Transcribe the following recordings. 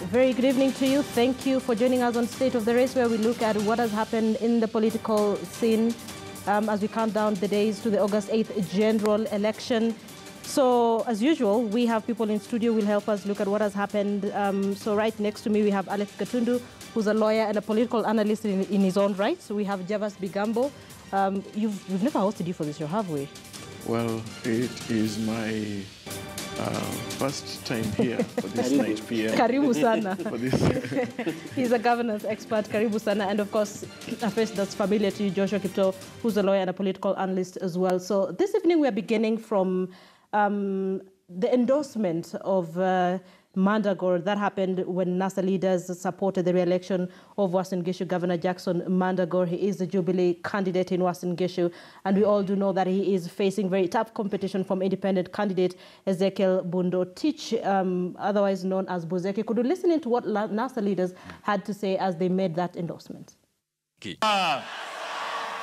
very good evening to you. Thank you for joining us on State of the Race, where we look at what has happened in the political scene as we count down the days to the August 8th general election. So, as usual, we have people in studio who will help us look at what has happened. So right next to me, we have Alex Gatundu, who's a lawyer and a political analyst in his own right. So we have Javas Bigambo. We've never hosted you for this show, have we? Well, it is my first time here for this 9 p.m. Karibu sana. For this. He's a governance expert, Karibu sana. And of course, a face that's familiar to you, Joshua Kipto, who's a lawyer and a political analyst as well. So this evening, we're beginning from the endorsement of Mandago that happened when NASA leaders supported the re-election of Uasin Gishu Governor Jackson Mandago. He is the Jubilee candidate in Uasin Gishu, and we all do know that he is facing very tough competition from independent candidate Ezekiel Bundo-Tich, otherwise known as Buzeki. Could you listen into what NASA leaders had to say as they made that endorsement? NASA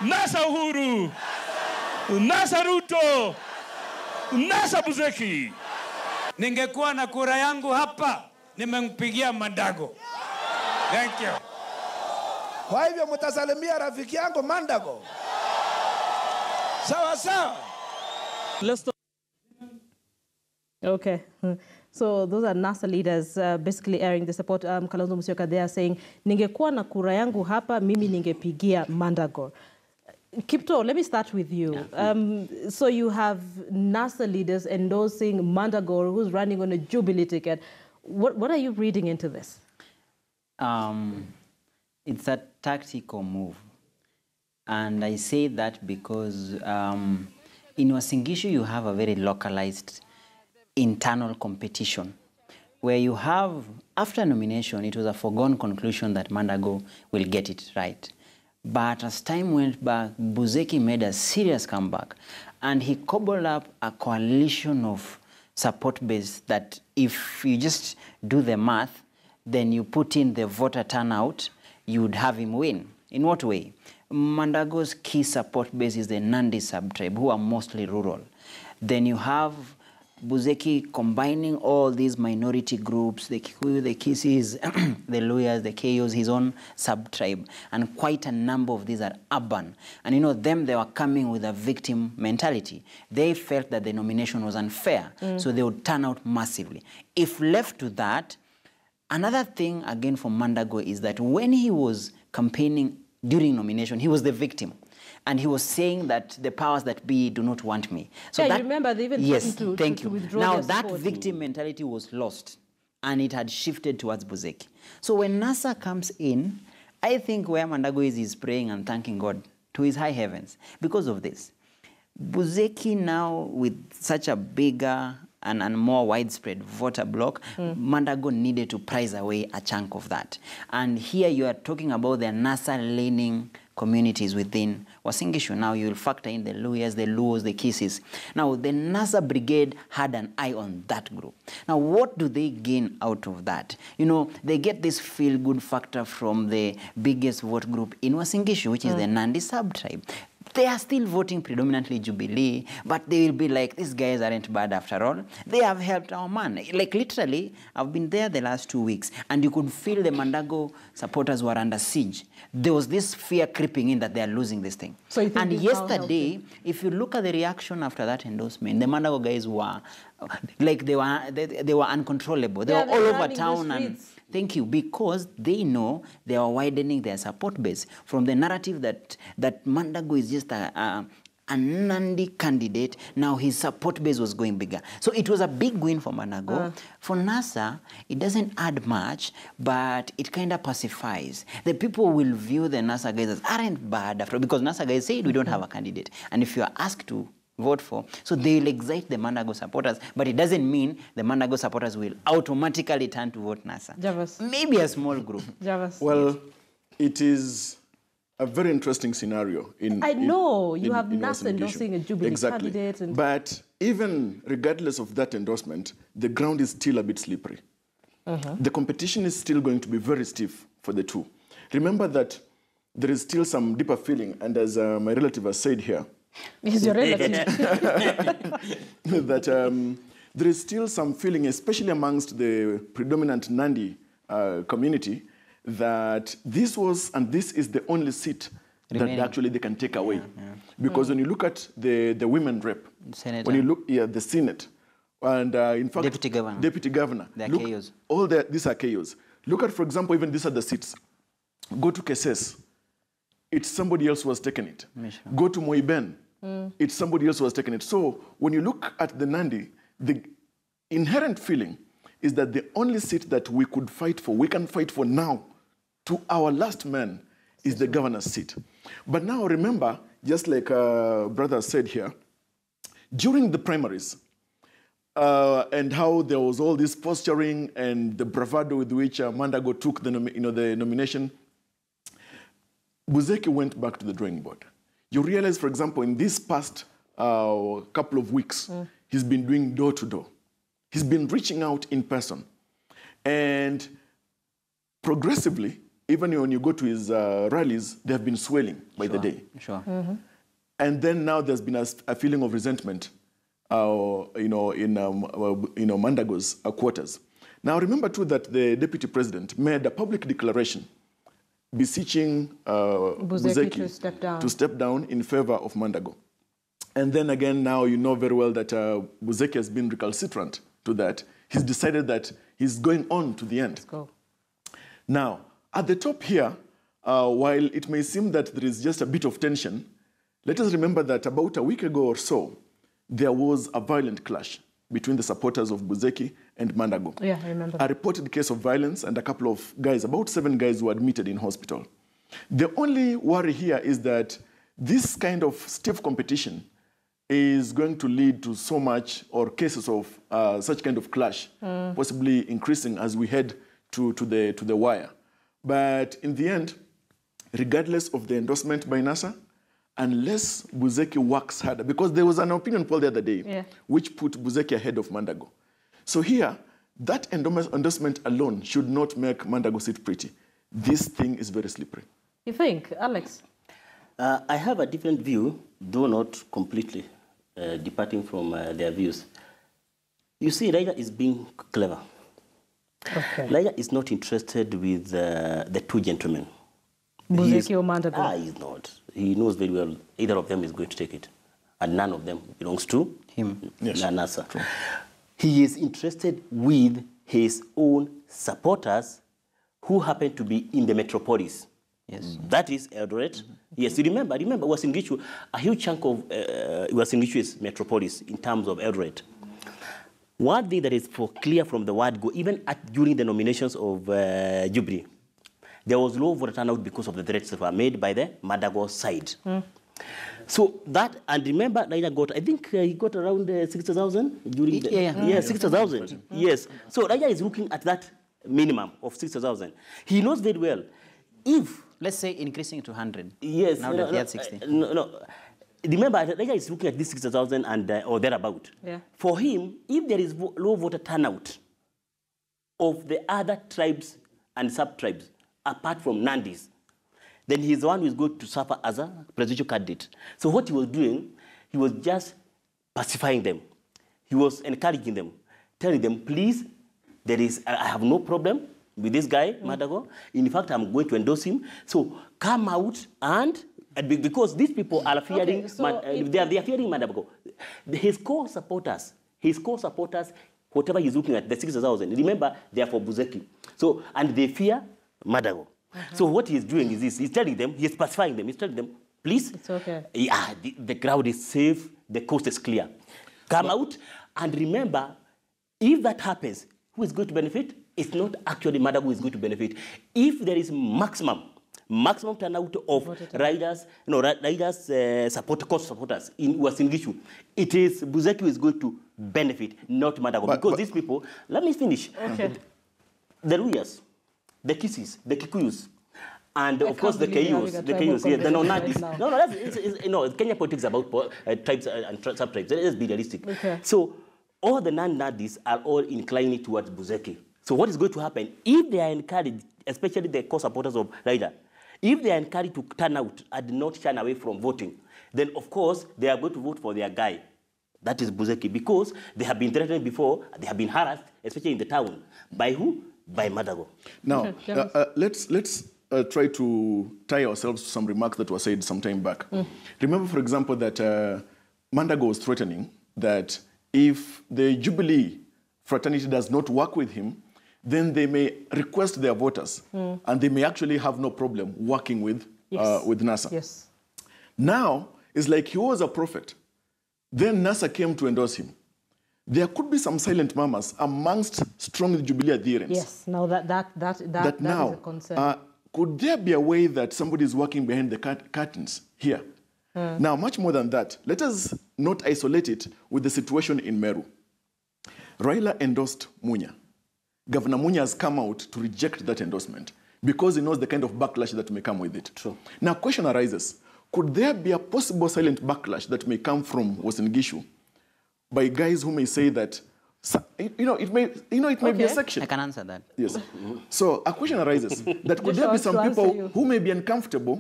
Uhuru, NASA Ruto, NASA Buzeki. Ningekuwa na kura yangu hapa, nimempigia Mandago. Thank you. Kwa hivyo mtasalimia rafiki yangu Mandago. Sawa sawa. Okay. So those are NASA leaders basically airing the support. Kalonzo Musyoka, they are saying, ningekuwa na kura yangu hapa, mimi ningepigia Mandago. Kipto, let me start with you. So you have NASA leaders endorsing Mandago, who's running on a Jubilee ticket. What are you reading into this? It's a tactical move. And I say that because in Uasin Gishu, you have a very localized internal competition where you have, after nomination, it was a foregone conclusion that Mandago will get it right. But as time went back, Buzeki made a serious comeback, and he cobbled up a coalition of support base that if you just do the math, then you put in the voter turnout, you would have him win. In what way? Mandago's key support base is the Nandi sub-tribe, who are mostly rural. Then you have Buzeki combining all these minority groups, the Kikuyu, the Kisis, the Luyas, the Kayos, his own sub-tribe. And quite a number of these are urban. And you know, they were coming with a victim mentality. They felt that the nomination was unfair, so they would turn out massively. If left to that, another thing, again, for Mandago is that when he was campaigning during nomination, he was the victim. And he was saying that the powers that be do not want me. So yeah, that, you remember they even yes, to thank you. Withdraw now their that support. victim mentality was lost, and it had shifted towards Buzeki. So when NASA comes in, I think where Mandago is praying and thanking God to his high heavens because of this. Buzeki now, with such a bigger and more widespread voter block, Mandago needed to prize away a chunk of that. And here you are talking about the NASA-leaning communities within Uasin Gishu. Now you will factor in the Luyas, the Luos, the Kisis. Now the NASA brigade had an eye on that group. Now what do they gain out of that? You know, they get this feel-good factor from the biggest vote group in Uasin Gishu, which is the Nandi sub-tribe. They are still voting predominantly Jubilee, but they will be like, these guys aren't bad after all. They have helped our man. Like literally, I've been there the last 2 weeks, and you could feel the Mandago supporters were under siege. There was this fear creeping in that they are losing this thing. So you think and yesterday, if you look at the reaction after that endorsement, the Mandago guys were like they were uncontrollable. They were all over town and. Thank you, because they know they are widening their support base from the narrative that Mandago is just a Nandi candidate. Now his support base was going bigger. So it was a big win for Mandago. For NASA, it doesn't add much, but it kind of pacifies. The people will view the NASA guys as aren't bad after all, because NASA guys said we don't have a candidate. And if you are asked to vote for, so they will excite the Mandago supporters, but it doesn't mean the Mandago supporters will automatically turn to vote NASA. Javas. Maybe a small group. Javas. Well, it is a very interesting scenario. I know. You have in NASA endorsing a Jubilee candidate. And but even regardless of that endorsement, the ground is still a bit slippery. The competition is still going to be very stiff for the two. Remember that there is still some deeper feeling, and as my relative has said here, he's your relative. that there is still some feeling, especially amongst the predominant Nandi community that this was, and this is the only seat Remaining. that actually they can take away. Because when you look at the women rep, Senator. when you look, the Senate, and in fact, Deputy governor. Deputy governor. They are Look, chaos. all these are chaos. Look at, for example, even these are the seats. Go to Keses, it's somebody else who has taken it. Sure. Go to Moiben, it's somebody else who has taken it. So when you look at the Nandi, the inherent feeling is that the only seat that we could fight for, we can fight for now, to our last man, is the governor's seat. But now remember, just like brother said here, during the primaries, and how there was all this posturing and the bravado with which Mandago took the nomination, Buzeki went back to the drawing board. You realize, for example, in this past couple of weeks, he's been doing door-to-door. He's been reaching out in person. And progressively, even when you go to his rallies, they have been swelling by the day. Sure. And then now there's been a feeling of resentment, in Mandago's quarters. Now remember too that the deputy president made a public declaration beseeching Buzeki to step down in favor of Mandago. And then again, now you know very well that Buzeki has been recalcitrant to that. He's decided that he's going on to the end. Let's go. Now, at the top here, while it may seem that there is just a bit of tension, let us remember that about a week ago or so, there was a violent clash between the supporters of Buzeki and Mandago. Yeah, I remember. A reported case of violence and a couple of guys, about 7 guys were admitted in hospital. The only worry here is that this kind of stiff competition is going to lead to so much, or cases of such kind of clash, possibly increasing as we head to the wire. But in the end, regardless of the endorsement by NASA, unless Buzeki works harder, because there was an opinion poll the other day which put Buzeki ahead of Mandago. So here, that endorsement alone should not make Mandago sit pretty. This thing is very slippery. You think, Alex? I have a different view, though not completely departing from their views. You see, Raila is being clever. Okay. Raila is not interested with the two gentlemen. Buzeki or Mandago? He's not. He knows very well either of them is going to take it. And none of them belongs to him. Yes. NASA. True. He is interested with his own supporters who happen to be in the metropolis. Yes. That is Eldoret. Yes, you remember Uasin Gishu, a huge chunk of Uasin Gishu is metropolis in terms of Eldoret. One thing that is clear from the word go, even during the nominations of Jubilee, there was low voter turnout because of the threats that were made by the Mandago side. So that, and remember, Raila got, I think he got around 60,000 during the... Yeah, 60,000. Yes. So Raila is looking at that minimum of 60,000. He knows very well, if... Let's say increasing to 100. Yes. Now that they had 60. No. Remember, Raila is looking at this 60,000 and or thereabout. Yeah. For him, if there is low voter turnout of the other tribes and sub-tribes, apart from Nandis, then he's the one who is going to suffer as a presidential candidate. So what he was doing, he was just pacifying them. He was encouraging them, telling them, please, I have no problem with this guy, Mandago. In fact, I'm going to endorse him. So come out and because these people are fearing, they are fearing Mandago. His core supporters, whatever he's looking at, the 60,000, remember, they are for Buzeki. So, and they fear Mandago. So what he's doing is this, he's telling them, he's pacifying them, he's telling them, please, it's okay. Yeah, the crowd is safe, the coast is clear. Come out, and remember, if that happens, who is going to benefit? It's not actually Mandago who is going to benefit. If there is maximum turnout of riders, supporters in Uasin Gishu, it is Buzeki who is going to benefit, not Mandago. Because these people, let me finish. Okay. The Luyas, the Kisis, the Kikuyus, and of course the Kayus, the non-Nadis. Kenya politics is about tribes and sub-tribes. Let's be realistic. Okay. So all the non-Nadis are all inclining towards Buzeki. So what is going to happen, if they are encouraged, especially the core supporters of Raila, if they are encouraged to turn out and not shun away from voting, then of course they are going to vote for their guy. That is Buzeki, because they have been threatened before, they have been harassed, especially in the town. By who? by Mandago. Now, let's try to tie ourselves to some remarks that were said some time back. Remember, for example, that Mandago was threatening that if the Jubilee fraternity does not work with him, then they may request their voters, and they may actually have no problem working with NASA. Yes. Now, it's like he was a prophet. Then NASA came to endorse him. There could be some silent murmurs amongst strong Jubilee adherents. Yes, now that now, is a concern. Could there be a way that somebody is working behind the curtains here? Now, much more than that, let us not isolate it with the situation in Meru. Raila endorsed Munya. Governor Munya has come out to reject that endorsement because he knows the kind of backlash that may come with it. True. Now, question arises, could there be a possible silent backlash that may come from Wasingishu by guys who may say that, it may be a section. I can answer that. Yes. So a question arises that could there be some people who may be uncomfortable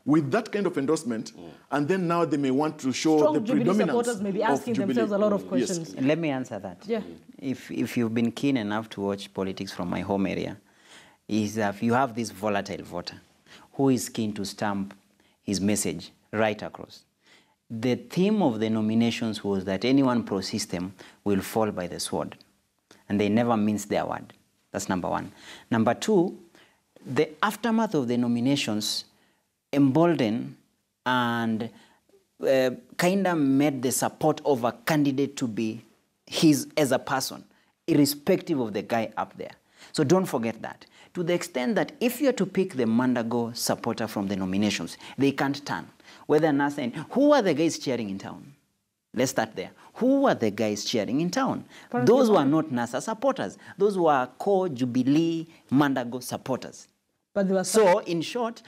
with that kind of endorsement, and then now they may want to show strong the Jubilee predominance supporters may be asking themselves a lot of questions. Yes. Let me answer that. Yeah. If you've been keen enough to watch politics from my home area, is that you have this volatile voter who is keen to stamp his message right across. The theme of the nominations was that anyone pro-system will fall by the sword. And they never mince their word. That's number one. Number two, the aftermath of the nominations emboldened and kind of made the support of a candidate to be his as a person, irrespective of the guy up there. So don't forget that. To the extent that if you're to pick the Mandago supporter from the nominations, they can't turn. Whether NASA, who are the guys cheering in town? Let's start there. Who are the guys cheering in town? Those were not NASA supporters. Those were core Jubilee Mandago supporters. So, in short,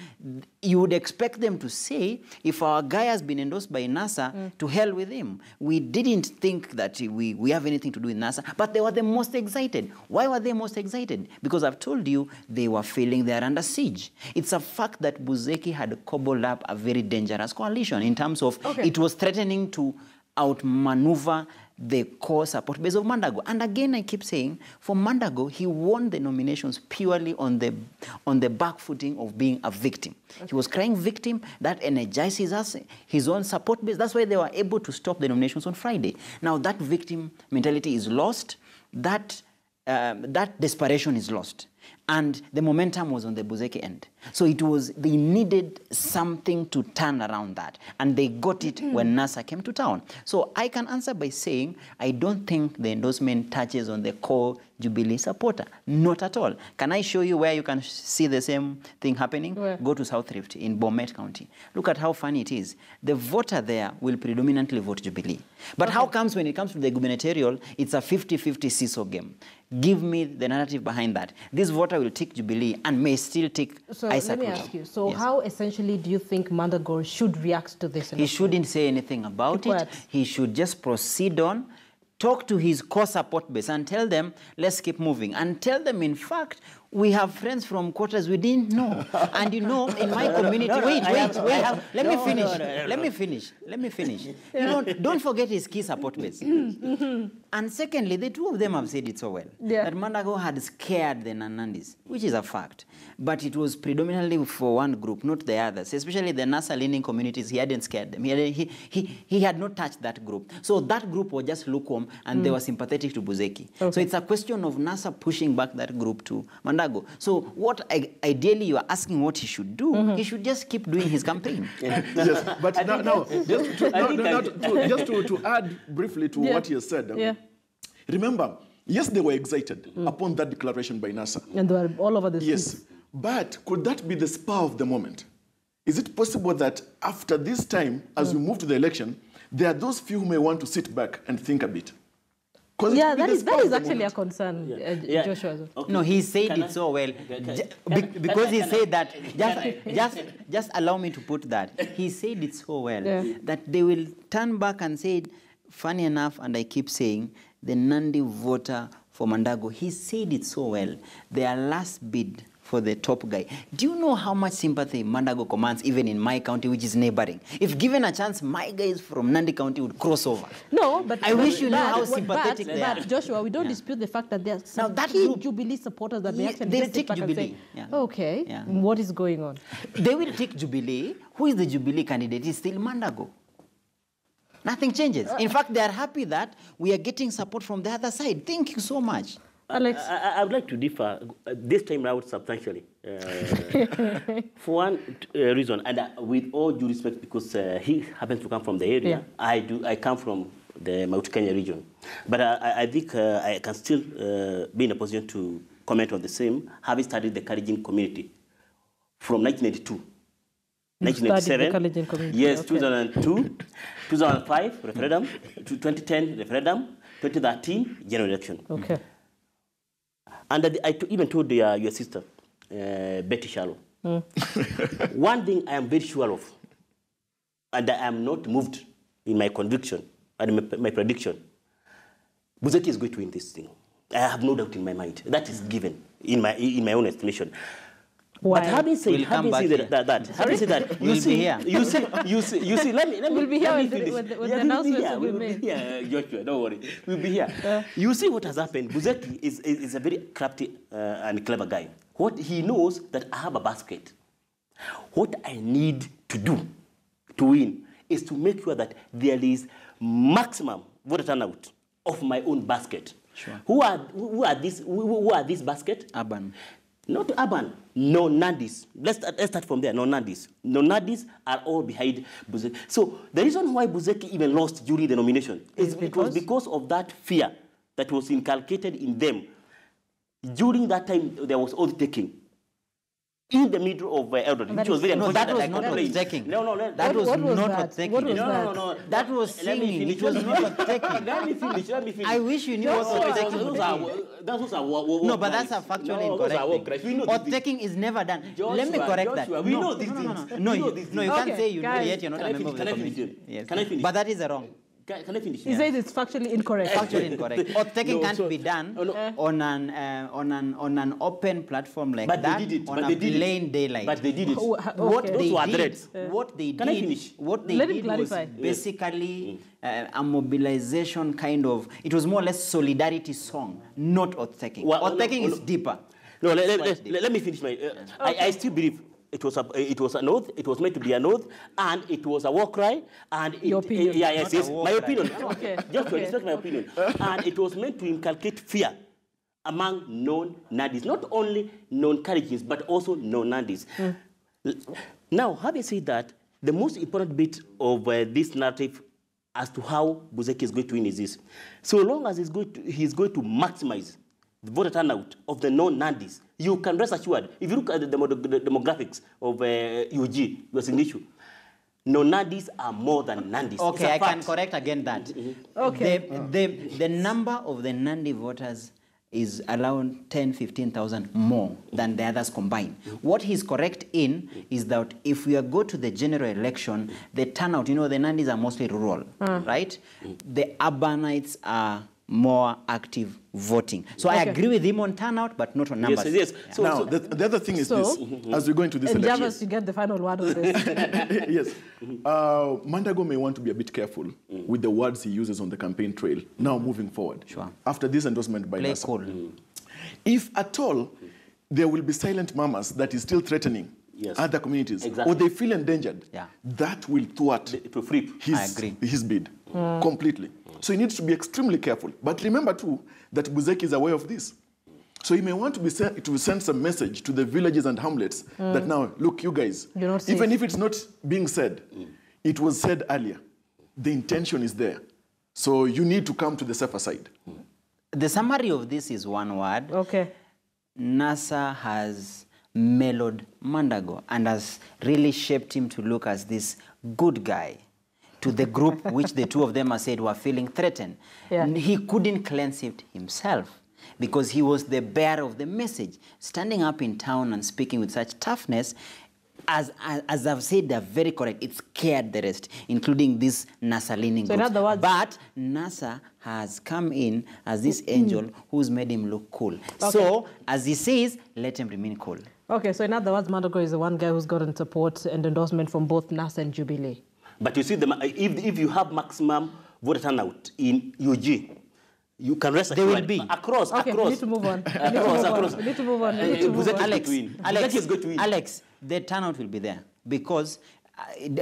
you would expect them to say, if our guy has been endorsed by NASA, to hell with him. We didn't think that we have anything to do with NASA, but they were the most excited. Why were they most excited? Because I've told you, they were feeling they are under siege. It's a fact that Buzeki had cobbled up a very dangerous coalition in terms of it was threatening to outmaneuver the core support base of Mandago. And again, I keep saying, for Mandago, he won the nominations purely on the back footing of being a victim. He was crying victim. That energizes us, his own support base. That's why they were able to stop the nominations on Friday. Now, that victim mentality is lost. That desperation is lost. And the momentum was on the Buzeki end. So they needed something to turn around that. And they got it when NASA came to town. So I can answer by saying, I don't think the endorsement touches on the core Jubilee supporter. Not at all. Can I show you where you can see the same thing happening? Where? Go to South Rift in Bomet County. Look at how funny it is. The voter there will predominantly vote Jubilee. But how comes when it comes to the gubernatorial, it's a 50-50 seesaw game? Give me the narrative behind that. This voter will tick Jubilee and may still tick Isaac. Let me ask you, so how essentially do you think Mandago should react to this? He shouldn't say anything about it. He should just proceed on, talk to his core support base and tell them, let's keep moving. And tell them, in fact, we have friends from quarters we didn't know. And in my community, let me finish. Don't forget his key support base. And secondly, the two of them have said it so well, that Mandago had scared the Nanandis, which is a fact. But it was predominantly for one group, not the others, especially the NASA-leaning communities. He hadn't scared them. He had not touched that group. So that group was just lukewarm, and they were sympathetic to Buzeki. So it's a question of NASA pushing back that group to Mandago. So what ideally you are asking what he should do, he should just keep doing his campaign. Yes, but just to add briefly to what he has said, remember, yes, they were excited upon that declaration by NASA. And they were all over the streets. Yes, but could that be the spur of the moment? Is it possible that after this time, as we move to the election, there are those few who may want to sit back and think a bit? Yeah, that is actually a concern, Joshua. Okay. No, he said it so well. Because he said that, just allow me to put that. He said it so well that they will turn back and say, funny enough, and I keep saying, the Nandi voter for Mandago, he said it so well. Their last bid for the top guy. Do you know how much sympathy Mandago commands even in my county, which is neighboring? If given a chance, my guys from Nandi County would cross over. No, but I wish you knew how sympathetic they are. But Joshua, we don't dispute the fact that there are some that key group- Jubilee supporters that they actually they'll just sit take back and Jubilee. say, Yeah. okay, Yeah. what is going on? They will take Jubilee. Who is the Jubilee candidate? It's still Mandago. Nothing changes. In fact, they are happy that we are getting support from the other side. Thank you so much. Alex? I would like to differ this time around substantially. For one reason, and with all due respect, because he happens to come from the area, Yeah. I come from the Mount Kenya region. But I think I can still be in a position to comment on the same, having studied the Kalenjin community from 1982. 1987, the Kalenjin community, yes, okay. 2002, 2005 referendum, 2010 referendum, 2013 general election. Okay. And even told your sister, Betty Shallow, one thing I am very sure of, and I am not moved in my conviction and my prediction, Buzeki is going to win this thing. I have no doubt in my mind. That is given in my own estimation. Why? But having said We'll come back having said that, We'll be here. you see, let me We'll be here let me when finish. the announcements will be We'll made. be here, Joshua, don't worry. We'll be here. You see what has happened. Buzeki is a very crafty and clever guy. What he knows that I have a basket. What I need to do to win is to make sure that there is maximum voter turnout of my own basket. Sure. Who are these basket? Urban. Not urban, non-Nandis. Let's start from there, non-Nandis. Non-Nandis are all behind Buzeki. So the reason why Buzeki even lost during the nomination it was because of that fear that was inculcated in them. During that time, there was oath taking. In the middle of Eldoret, which was very No, that was unfortunate. not oath taking. No, That was what was not that? oath taking. What was No. That was singing. It was not oath taking. Let me finish. I wish you knew what oath taking would be. No, but that's a factually incorrect thing. Oath taking is never done. Let me correct that. We know these things. No, you can't say you know guys. yet you're not a member of the committee. Yes. Can I finish? But that is wrong. Can I finish? He says it's factually incorrect. Factually incorrect. Oath taking No, can't be done on an open platform like But that they did it. on a plain daylight. But they did it. What Okay. they Those were did, threats. what they Can I did, finish? what they Let him did was clarify. basically a mobilization kind of. It was more or less solidarity song, not oath taking. Well, Oath taking no, is deeper. No, let me finish my. I still believe it was an oath. It was meant to be an oath, and it was a war cry. And Your opinion. Not a war my cry. opinion. Okay. Just to respect my opinion. And it was meant to inculcate fear among non-Nandis, not only non-Kalenjins, but also non-Nandis. Now, having said that, the most important bit of this narrative as to how Buzeki is going to win is this: so long as he's going to maximize the voter turnout of the non-Nandis, you can rest assured. If you look at the demographics of UG, your signature, non-Nandis are more than Nandis. Okay, I can correct again that. Okay. The number of the Nandi voters is around 10, 15,000 more than the others combined. What he's correct in is that if we go to the general election, the turnout, the Nandis are mostly rural, right? The urbanites are more active voting. So I agree with him on turnout, but not on numbers. Yes. So, Now, the other thing is this, as we go into this And election. Javas, you get the final word on this. Yes. Mandago may want to be a bit careful with the words he uses on the campaign trail, now moving forward. Sure. After this endorsement by Play NASA. cool. If at all there will be silent mamas that is still threatening other communities, Exactly. or they feel endangered, Yeah. that will thwart to flip. I agree. his bid completely. So he needs to be extremely careful. But remember too that Buzeki is aware of this. So he may want to send some message to the villages and hamlets that now, look, you guys, You're not safe. even if it's not being said, it was said earlier. The intention is there. So you need to come to the safer side. The summary of this is one word. Okay. NASA has mellowed Mandago and has really shaped him to look as this good guy to the group which the two of them have said were feeling threatened. Yeah. He couldn't cleanse it himself because he was the bearer of the message, standing up in town and speaking with such toughness. As I've said, they're very correct. It scared the rest, including this NASA leaning So in groups. other words- But NASA has come in as this angel who's made him look cool. Okay. So, as he says, let him remain cool. Okay, so in other words, Mandago is the one guy who's gotten support and endorsement from both NASA and Jubilee. But you see, if you have maximum voter turnout in UG, you can rest assured. There will be. Across. We need to move on. We need to move on. Alex, the turnout will be there because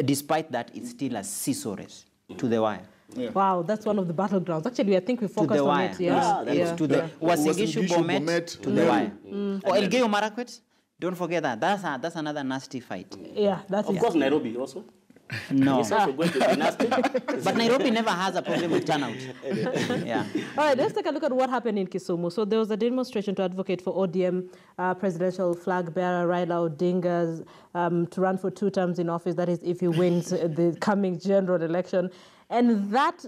despite that, it's still a seesaw race to the wire. Yeah. Wow, that's one of the battlegrounds. Actually, I think we focused on it. To the Wasingishu Bomet to the wire. Or Elgeyo Marakwet, don't forget that. That's another nasty fight. Yeah, that's of course Nairobi also. No. It's also going to be nasty. But Nairobi never has a problem with turnout. Yeah. All right, let's take a look at what happened in Kisumu. So there was a demonstration to advocate for ODM presidential flag bearer Raila Odinga to run for 2 terms in office. That is, if he wins the coming general election. And that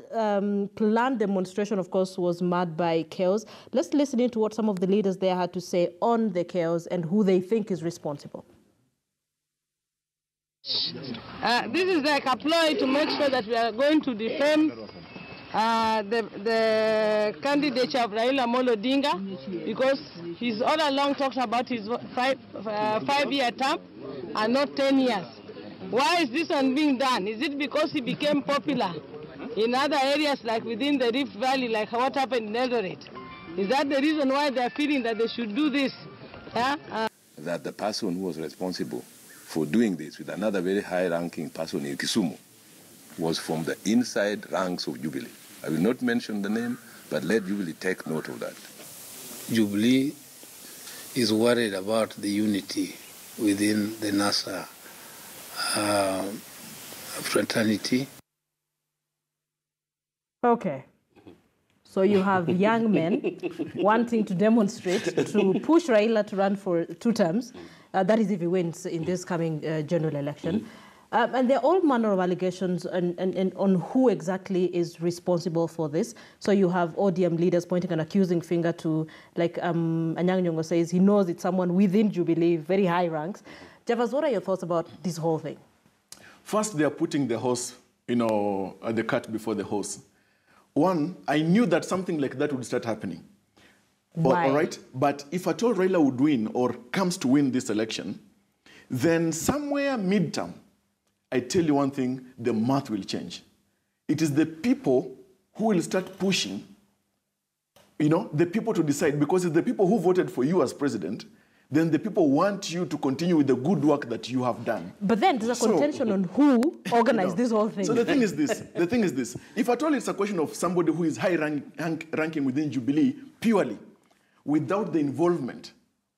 planned demonstration, of course, was marred by chaos. Let's listen in to what some of the leaders there had to say on the chaos and who they think is responsible. This is like a ploy to make sure that we are going to defend the candidature of Raila Amolo Odinga, because he's all along talked about his five-year term and not 10 years. Why is this one being done? Is it because he became popular in other areas like within the Rift Valley, like what happened in Eldoret? Is that the reason why they're feeling that they should do this? That the person who was responsible for doing this with another very high-ranking person in Kisumu was from the inside ranks of Jubilee. I will not mention the name, but let Jubilee take note of that. Jubilee is worried about the unity within the NASA fraternity. Okay. So you have young men wanting to demonstrate to push Raila to run for 2 terms. That is if he wins in this coming general election. And there are all manner of allegations on who exactly is responsible for this. So you have ODM leaders pointing an accusing finger to, like Anyang' Nyong'o says, he knows it's someone within Jubilee, very high ranks. Javas, what are your thoughts about this whole thing? First, they are putting the horse, the cart before the horse. One, I knew that something like that would start happening. Why? All right? But if at all Raila would win or comes to win this election, then somewhere midterm, I tell you one thing, the math will change. It is the people who will start pushing, the people to decide, because it's the people who voted for you as president, then the people want you to continue with the good work that you have done. But then there's a contention on who organized this whole thing. So the thing is this. If at all it's a question of somebody who is high ranking within Jubilee purely, without the involvement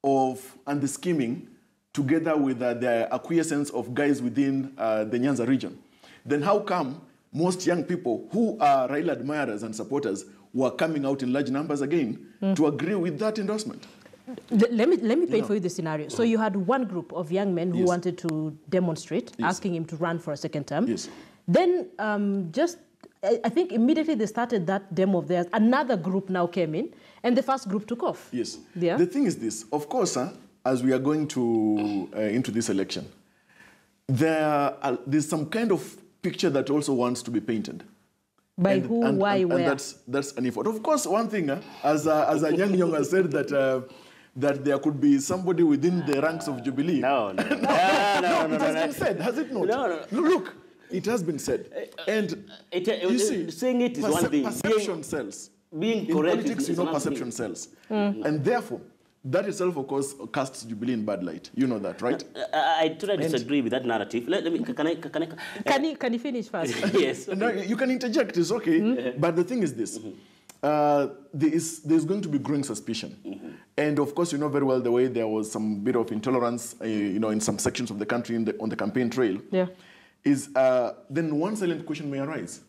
and the scheming, together with the acquiescence of guys within the Nyanza region, then how come most young people who are Raila admirers and supporters were coming out in large numbers again to agree with that endorsement? Let me paint for you the scenario. So you had one group of young men who wanted to demonstrate, asking him to run for a 2nd term. Yes. Then I think immediately they started that demo of theirs. Another group now came in, and the first group took off. Yes. Yeah. The thing is this. Of course, as we are going to into this election, there's some kind of picture that also wants to be painted. By who, why, where? And that's an effort. Of course, one thing, as Anyang' Nyong'o has said that there could be somebody within the ranks of Jubilee. No. It has been said, has it not? No. Look, it has been said. And you see, saying it is one thing. Perception sells. Being in correct politics, is perception sells. And therefore, that itself, of course, casts Jubilee in bad light. You know that, right? I totally disagree with that narrative. Can you finish first? Yes. Okay. No, you can interject, it's okay. But the thing is this. There's going to be growing suspicion. And of course, you know very well the way there was some bit of intolerance, in some sections of the country on the campaign trail. Yeah. Then one silent question may arise.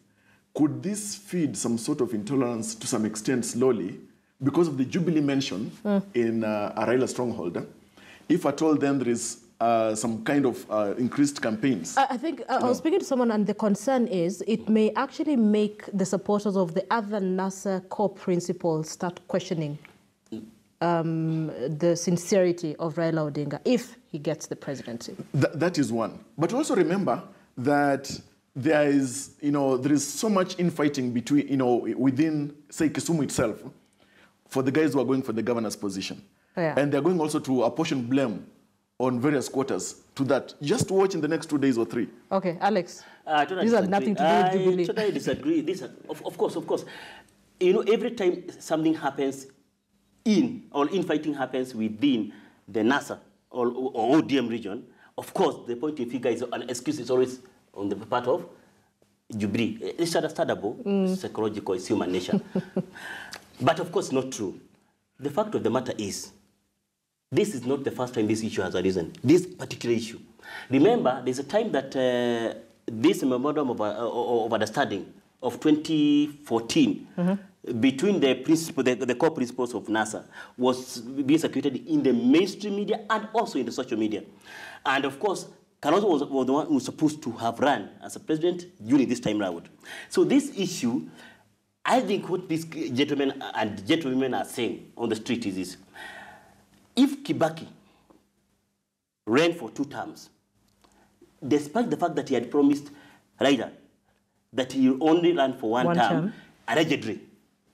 Could this feed some sort of intolerance to some extent slowly because of the Jubilee mention in a Raila stronghold? If at all, then there is some kind of increased campaigns. I think I was speaking to someone, and the concern is it may actually make the supporters of the other NASA core principles start questioning the sincerity of Raila Odinga if he gets the presidency. That is one. But also remember that there is so much infighting between, within, say, Kisumu itself, for the guys who are going for the governor's position. Yeah. And they're going also to apportion blame on various quarters to that. Just watch in the next 2 days or 3. Okay, Alex. These have nothing to do with Jubilee. I totally disagree. Of course. You know, every time something happens infighting happens within the NASA or ODM region, of course, the pointing figure is an excuse is always on the part of Jubilee. It's understandable, psychological, it's human nature. But of course, not true. The fact of the matter is, this is not the first time this issue has arisen, this particular issue. Remember, there's a time that this memorandum of understanding of 2014 between the core principles of NASA was being circulated in the mainstream media and also in the social media. And of course, Kalonzo was the one who was supposed to have run as a president during this time round. So this issue, I think what these gentlemen and gentlewomen are saying on the street is this. If Kibaki ran for 2 terms, despite the fact that he had promised Raila that he will only run for one term, allegedly,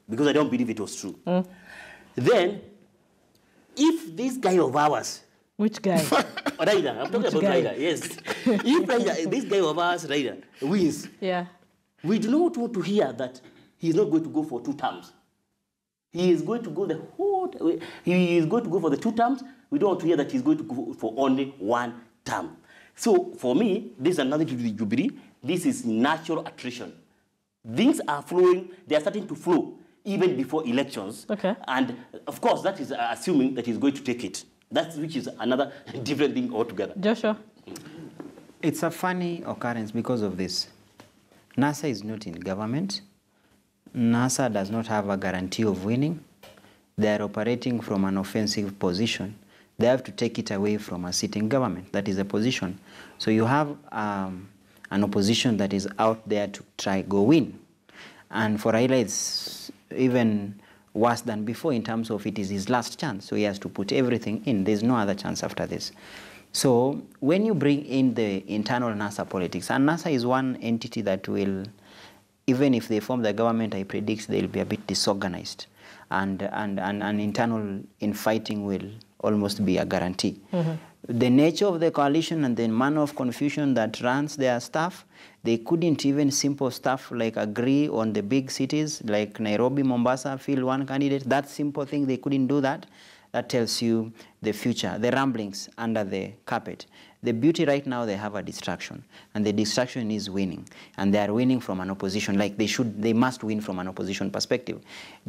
because I don't believe it was true, then if this guy of ours... Which guy? Raila, I'm talking about Raila, yes. If this guy of ours, Raila, wins, we do not want to hear that he is not going to go for 2 terms. He is going to go he is going to go for the 2 terms. We don't want to hear that he's going to go for only 1 term. So for me, this is another to do with Jubilee. This is natural attrition. Things are flowing, they are starting to flow even before elections. And of course, that is assuming that he's going to take it. Which is another different thing altogether. Joshua? It's a funny occurrence because of this. NASA is not in government. NASA does not have a guarantee of winning. They are operating from an offensive position. They have to take it away from a sitting government. That is a position. So you have an opposition that is out there to try go win. And for Raila, it's even worse than before in terms of it is his last chance. So he has to put everything in. There's no other chance after this. So when you bring in the internal NASA politics, and NASA is one entity that will, even if they form the government, I predict they'll be a bit disorganized. And internal infighting will almost be a guarantee. The nature of the coalition and the manner of confusion that runs their stuff, they couldn't even simple stuff like agree on the big cities like Nairobi, Mombasa, field 1 candidate. That simple thing, they couldn't do that. That tells you the future, the ramblings under the carpet. The beauty right now, they have a distraction, and the distraction is winning, and they are winning from an opposition, like they must win from an opposition perspective.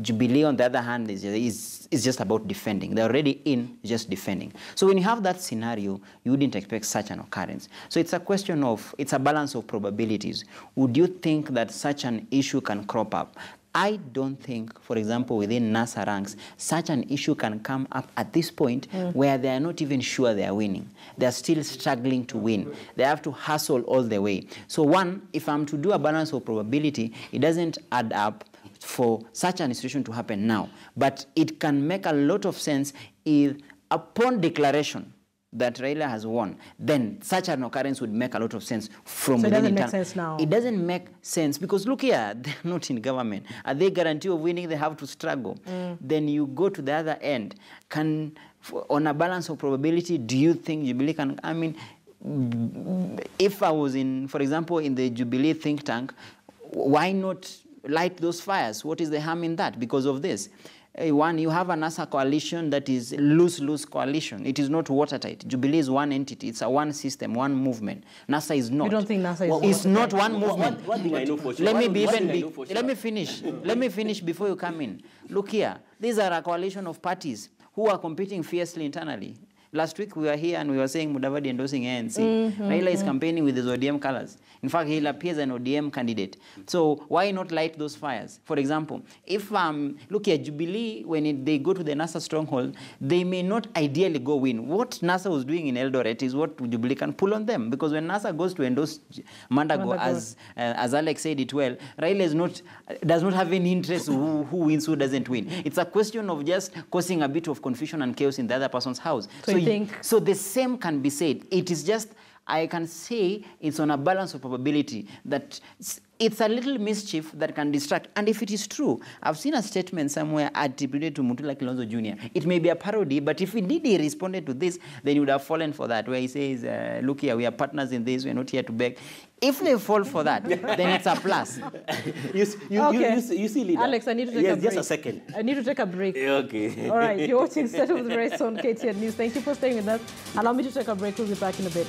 Jubilee, on the other hand, is just about defending. They're already in, just defending. So when you have that scenario, you wouldn't expect such an occurrence. So it's a question of, it's a balance of probabilities. Would you think that such an issue can crop up? I don't think, for example, within NASA ranks, such an issue can come up at this point where they are not even sure they are winning. They are still struggling to win. They have to hustle all the way. So one, if I'm to do a balance of probability, it doesn't add up for such an situation to happen now. But it can make a lot of sense if upon declaration that Raila has won, then such an occurrence would make a lot of sense from within. So it doesn't make sense now? It doesn't make sense because look here, they're not in government. Are they guarantee of winning? They have to struggle. Then you go to the other end. On a balance of probability, do you think Jubilee can, I mean, if I was in, for example, in the Jubilee think tank, why not light those fires? What is the harm in that because of this? One, you have a NASA coalition that is lose-lose coalition. It is not watertight. Jubilee is one entity. It's a one system, one movement. NASA is not. You don't think NASA is It's not one movement. One thing I know for sure. Let me finish. Let me finish before you come in. Look here. These are a coalition of parties who are competing fiercely internally. Last week we were here and we were saying Mudavadi endorsing ANC. Raila is campaigning with his ODM colors. In fact, he'll appear as an ODM candidate. So why not light those fires? For example, if, look at Jubilee, when they go to the NASA stronghold, they may not ideally go win. What NASA was doing in Eldoret is what Jubilee can pull on them. Because when NASA goes to endorse Mandago, as Alex said it well, Raila does not have any interest who wins, who doesn't win. It's a question of just causing a bit of confusion and chaos in the other person's house. So the same can be said. It is just I can say it's on a balance of probability that it's a little mischief that can distract. And if it is true, I've seen a statement somewhere attributed to Mutula Kilonzo Jr. It may be a parody, but if indeed he responded to this, then he would have fallen for that, where he says, look here, we are partners in this, we're not here to beg. If they fall for that, then it's a plus. You see, leader. Alex, I need to take a break. Just a second. I need to take a break. Okay. All right, you're watching State of the Race on KTN News. Thank you for staying with us. Allow me to take a break. We'll be back in a bit.